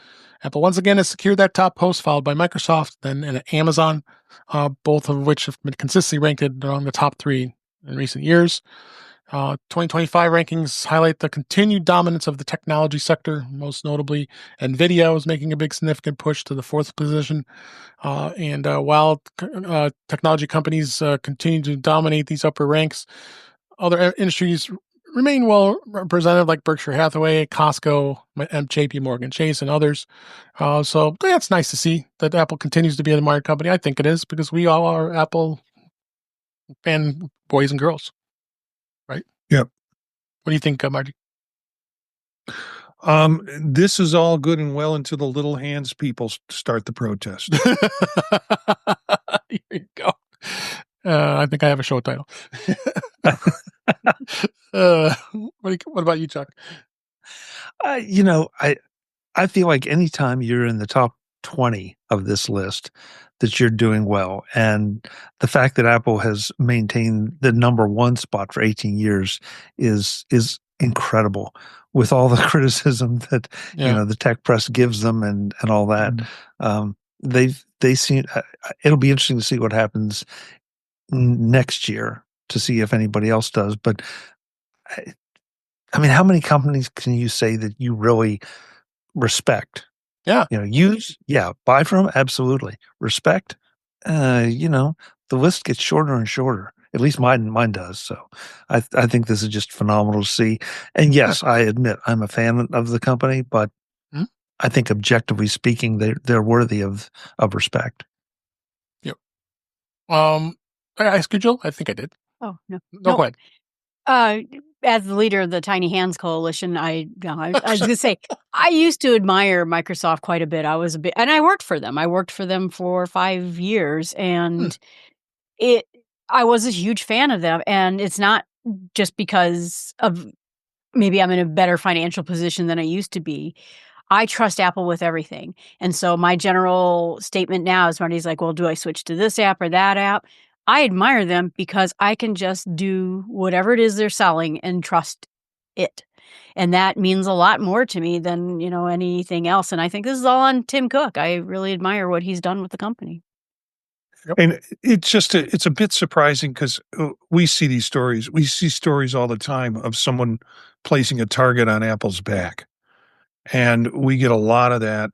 Apple once again has secured that top post, followed by Microsoft, then and Amazon, both of which have been consistently ranked among the top 3 in recent years. 2025 rankings highlight the continued dominance of the technology sector. Most notably, NVIDIA is making a big significant push to the 4th position. And while technology companies continue to dominate these upper ranks, other industries remain well represented, like Berkshire Hathaway, Costco, JP Morgan Chase, and others. So yeah, it's nice to see that Apple continues to be an admired company. I think it is, because we all are Apple fan boys and girls, right? Yep. What do you think, Marty? This is all good and well until the little hands people start the protest. Here you go. I think I have a show title. What about you, Chuck? I feel like anytime you're in the top 20 of this list, that you're doing well. And the fact that Apple has maintained the number 1 spot for 18 years is incredible, with all the criticism that the tech press gives them and all that. they seem. It'll be interesting to see what happens next year to see if anybody else does. But I mean, how many companies can you say that you really respect? Yeah. Use, buy from, absolutely. Respect, the list gets shorter and shorter. At least mine does. So I think this is just phenomenal to see. And yes, I admit I'm a fan of the company, but I think objectively speaking, they're worthy of respect. Yep. I asked you, Jill? I think I did. Oh, no. No, go ahead. As the leader of the Tiny Hands Coalition, I was going to say, I used to admire Microsoft quite a bit. And I worked for them. I worked for them for 5 years, and I was a huge fan of them. And it's not just because of maybe I'm in a better financial position than I used to be. I trust Apple with everything. And so my general statement now is Marty's like, well, do I switch to this app or that app? I admire them because I can just do whatever it is they're selling and trust it. And that means a lot more to me than, anything else. And I think this is all on Tim Cook. I really admire what he's done with the company. Yep. And it's a bit surprising because we see these stories. We see stories all the time of someone placing a target on Apple's back. And we get a lot of that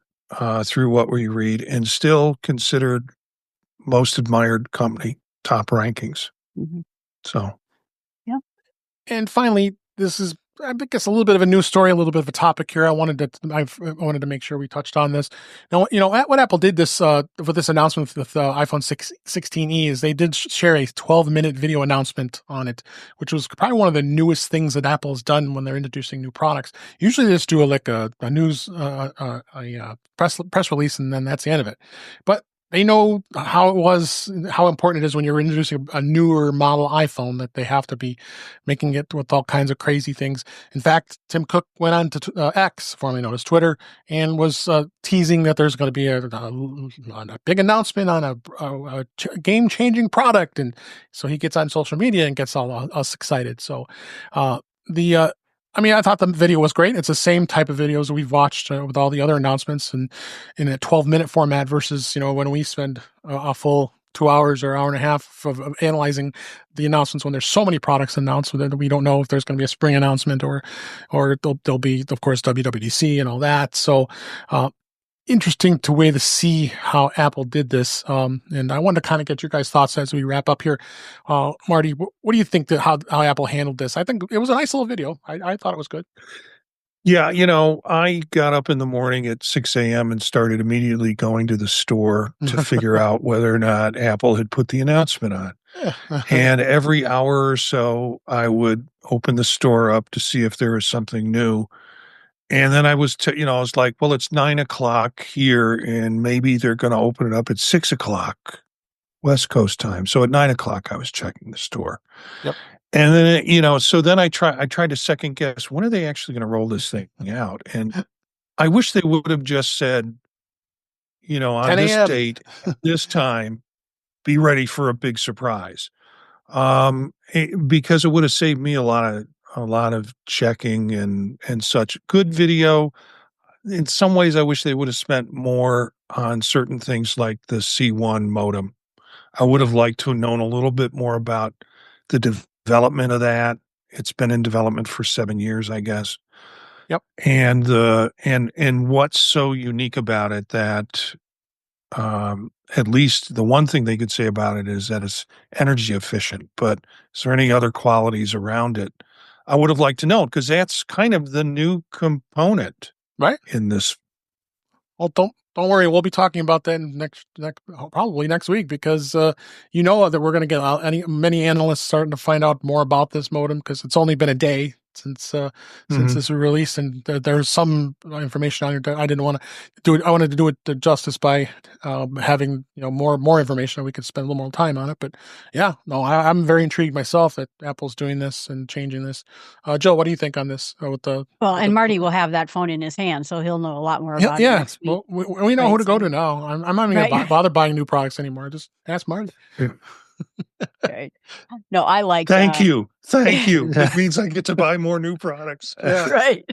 through what we read, and still considered most admired company, top rankings. Mm-hmm. So, yeah. And finally, this is, I think it's a little bit of a news story, a little bit of a topic here. I wanted to make sure we touched on this. Now, what Apple did this with this announcement with the iPhone 16e is they did share a 12-minute video announcement on it, which was probably one of the newest things that Apple has done when they're introducing new products. Usually, they just do a news press release, and then that's the end of it. But they know how important it is when you're introducing a newer model iPhone that they have to be making it with all kinds of crazy things. In fact, Tim Cook went on to X, formerly known as Twitter, and was teasing that there's going to be a big announcement on a game-changing product. And so he gets on social media and gets all us excited. So I thought the video was great. It's the same type of videos we've watched with all the other announcements, and in a 12-minute format versus, when we spend a full 2 hours or hour and a half of analyzing the announcements when there's so many products announced that we don't know if there's going to be a spring announcement or there'll be, of course, WWDC and all that. So, interesting to see how Apple did this. And I wanted to kind of get your guys' thoughts as we wrap up here. Marty, what do you think how Apple handled this? I think it was a nice little video. I thought it was good. Yeah, I got up in the morning at 6 a.m. and started immediately going to the store to figure out whether or not Apple had put the announcement on. And every hour or so, I would open the store up to see if there was something new. And then I was, I was like, well, it's 9 o'clock here, and maybe they're going to open it up at 6 o'clock West Coast time. So at 9 o'clock, I was checking the store. Yep. And then, so then I tried to second guess, when are they actually going to roll this thing out? And I wish they would have just said, on this date, this time, be ready for a big surprise. Because it would have saved me a lot of checking and such. Good video. In some ways, I wish they would have spent more on certain things like the C1 modem. I would have liked to have known a little bit more about the development of that. It's been in development for 7 years, I guess. Yep. And and what's so unique about it that at least the one thing they could say about it is that it's energy efficient. But is there any other qualities around it? I would have liked to know, because that's kind of the new component, right, in this. Well, don't worry. We'll be talking about that probably next week, because that we're going to get many analysts starting to find out more about this modem, because it's only been a day since this was released, and there's some information on it that I didn't want to do it. I wanted to do it justice by having more information. We could spend a little more time on it. But yeah, no, I'm very intrigued myself that Apple's doing this and changing this. Joe, what do you think on this? And Marty will have that phone in his hand, so he'll know a lot more about it next week. Well, we know who to go to now. I'm not even going to bother buying new products anymore. Just ask Marty. Right. No, I like. Thank you. It means I get to buy more new products. Yeah. Right.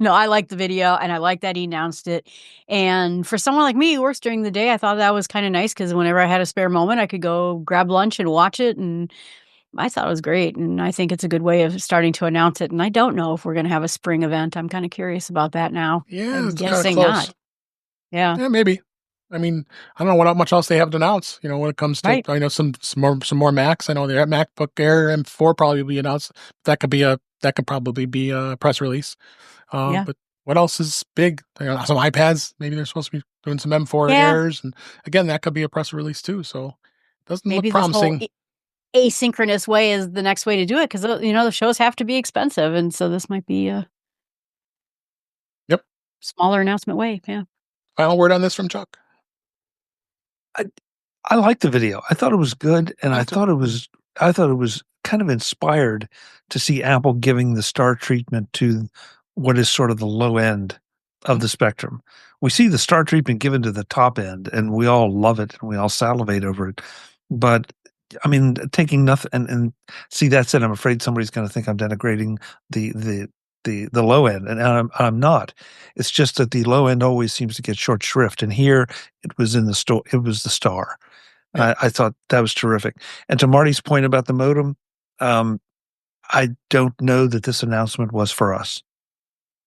No, I like the video, and I like that he announced it. And for someone like me who works during the day, I thought that was kind of nice because whenever I had a spare moment, I could go grab lunch and watch it. And I thought it was great. And I think it's a good way of starting to announce it. And I don't know if we're going to have a spring event. I'm kind of curious about that now. Yeah, I'm it's kind of guessing close. not. Yeah. Yeah, maybe. I mean, I don't know what much else they have to announce. When it comes to, Right. I know some more Macs. I know the MacBook Air M4 probably will be announced. That could probably be a press release. Yeah. But what else is big? Some iPads. Maybe they're supposed to be doing some M4 Yeah. Airs, and again, that could be a press release too. So it doesn't Maybe look this whole promising. asynchronous way is the next way to do it because the shows have to be expensive, and so this might be a smaller announcement way. Yeah. Final word on this from Chuck. I liked the video. I thought it was good, and Me I too. thought it was kind of inspired to see Apple giving the star treatment to what is sort of the low end of the spectrum. We see the star treatment given to the top end, and we all love it, and we all salivate over it. But I mean, taking nothing and see, that said, I'm afraid somebody's going to think I'm denigrating the low end, and I'm not. It's just that the low end always seems to get short shrift, and here it was in the store. It was the star. Yeah. I thought that was terrific. And to Marty's point about the modem, I don't know that this announcement was for us.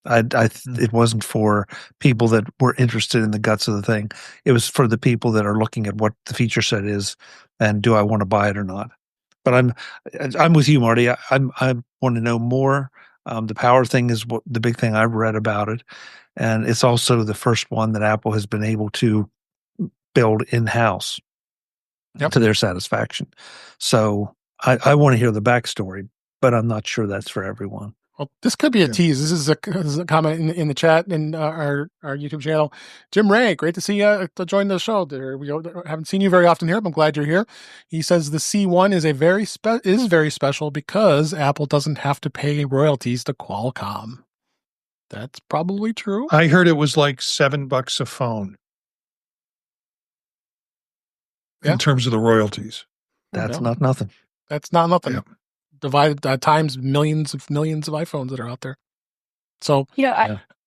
It wasn't for people that were interested in the guts of the thing. It was for the people that are looking at what the feature set is and do I want to buy it or not. But I'm with you, Marty. I want to know more. The power thing is the big thing I've read about it, and it's also the first one that Apple has been able to build in-house to their satisfaction. So I want to hear the backstory, but I'm not sure that's for everyone. Well, this could be a tease. This is a comment in the chat in our YouTube channel. Jim Ray, great to see you to join the show. We haven't seen you very often here, but I'm glad you're here. He says the C1 is very special because Apple doesn't have to pay royalties to Qualcomm. That's probably true. I heard it was like $7 a phone in terms of the royalties. That's not nothing. That's not nothing. Yeah. Divided times millions of iPhones that are out there. So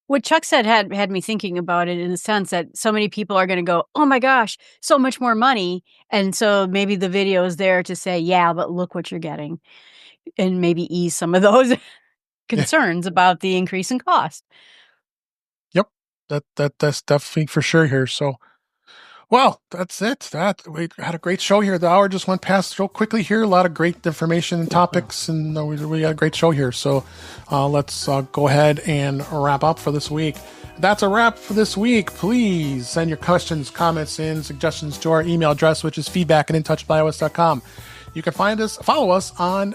what Chuck said had me thinking about it in the sense that so many people are going to go, oh my gosh, so much more money. And so maybe the video is there to say, yeah, but look what you're getting, and maybe ease some of those concerns about the increase in cost. Yep. That's definitely for sure here. So, well, that's it. We had a great show here. The hour just went past so quickly here. A lot of great information and topics, and we got a great show here. So let's go ahead and wrap up for this week. That's a wrap for this week. Please send your questions, comments, and suggestions to our email address, which is feedback@intouchwithios.com. You can follow us on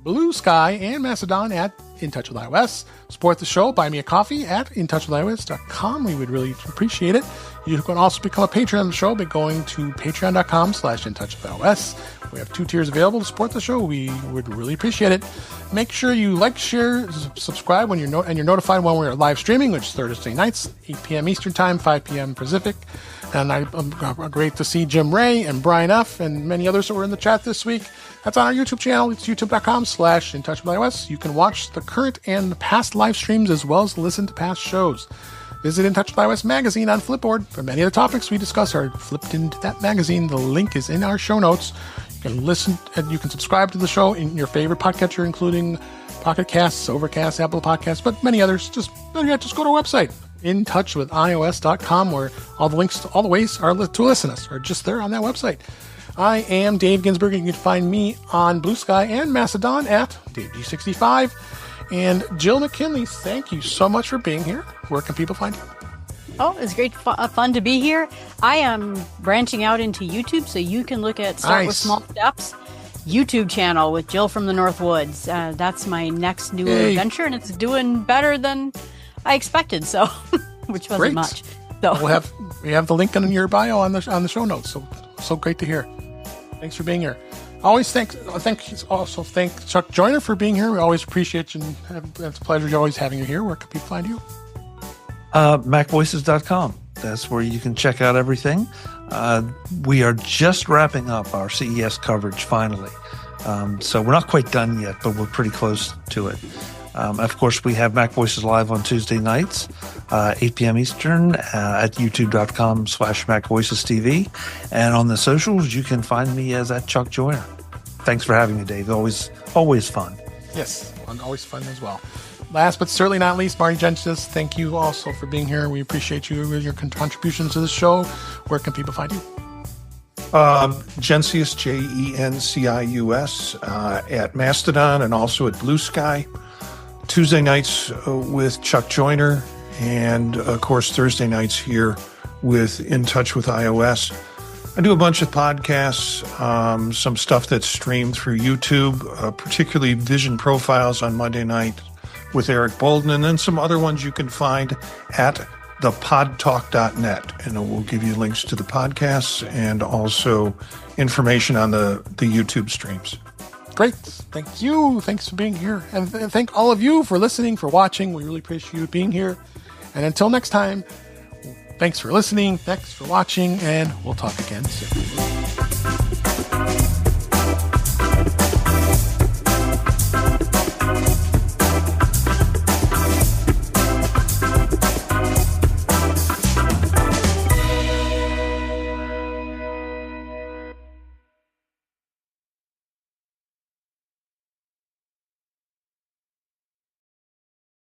Blue Sky and Mastodon at In Touch with iOS. Support the show. Buy me a coffee at intouchwithios.com. We would really appreciate it. You can also become a patron of the show by going to patreon.com/intouchwithios. We have 2 tiers available to support the show. We would really appreciate it. Make sure you like, share, subscribe when you're notified when we're live streaming, which is Thursday nights, 8 p.m. Eastern Time, 5 p.m. Pacific. And I'm great to see Jim Ray and Brian F. and many others that were in the chat this week. That's on our YouTube channel. It's youtube.com/intouchwithios. You can watch the current and the past live streams as well as listen to past shows. Visit In Touch with iOS magazine on Flipboard. For many of the topics we discuss are flipped into that magazine. The link is in our show notes. You can listen and you can subscribe to the show in your favorite podcatcher, including Pocket Casts, Overcast, Apple Podcasts, but many others. Just go to our website, intouchwithios.com, where all the links to all the ways to listen to us are just there on that website. I am Dave Ginsburg. You can find me on Blue Sky and Mastodon at DaveG65. And Jill McKinley, thank you so much for being here. Where can people find you? Oh, it's great fun to be here. I am branching out into YouTube, so you can look at Start with Small Steps YouTube channel with Jill from the North Woods. That's my next new adventure, and it's doing better than I expected. So, which wasn't much. So we have the link in your bio on the show notes. So great to hear. Thanks for being here. Always thank Chuck Joyner for being here. We always appreciate you, and it's a pleasure always having you here. Where can people find you? MacVoices.com. That's where you can check out everything. We are just wrapping up our CES coverage finally. So we're not quite done yet, but we're pretty close to it. Of course, we have Mac Voices Live on Tuesday nights, 8 p.m. Eastern at youtube.com/MacVoicesTV. And on the socials, you can find me as at Chuck Joyner. Thanks for having me, Dave. Always fun. Yes, always fun as well. Last but certainly not least, Marty Jencius, thank you also for being here. We appreciate you and your contributions to the show. Where can people find you? Jencius, Jencius, at Mastodon and also at Blue Sky. Tuesday nights with Chuck Joyner, and of course Thursday nights here with In Touch with iOS. I do a bunch of podcasts, some stuff that's streamed through YouTube, particularly Vision Profiles on Monday night with Eric Bolden, and then some other ones you can find at thepodtalk.net, and it will give you links to the podcasts and also information on the YouTube streams. Great. Thank you. Thanks for being here. And thank all of you for listening, for watching. We really appreciate you being here. And until next time, thanks for listening. Thanks for watching. And we'll talk again soon.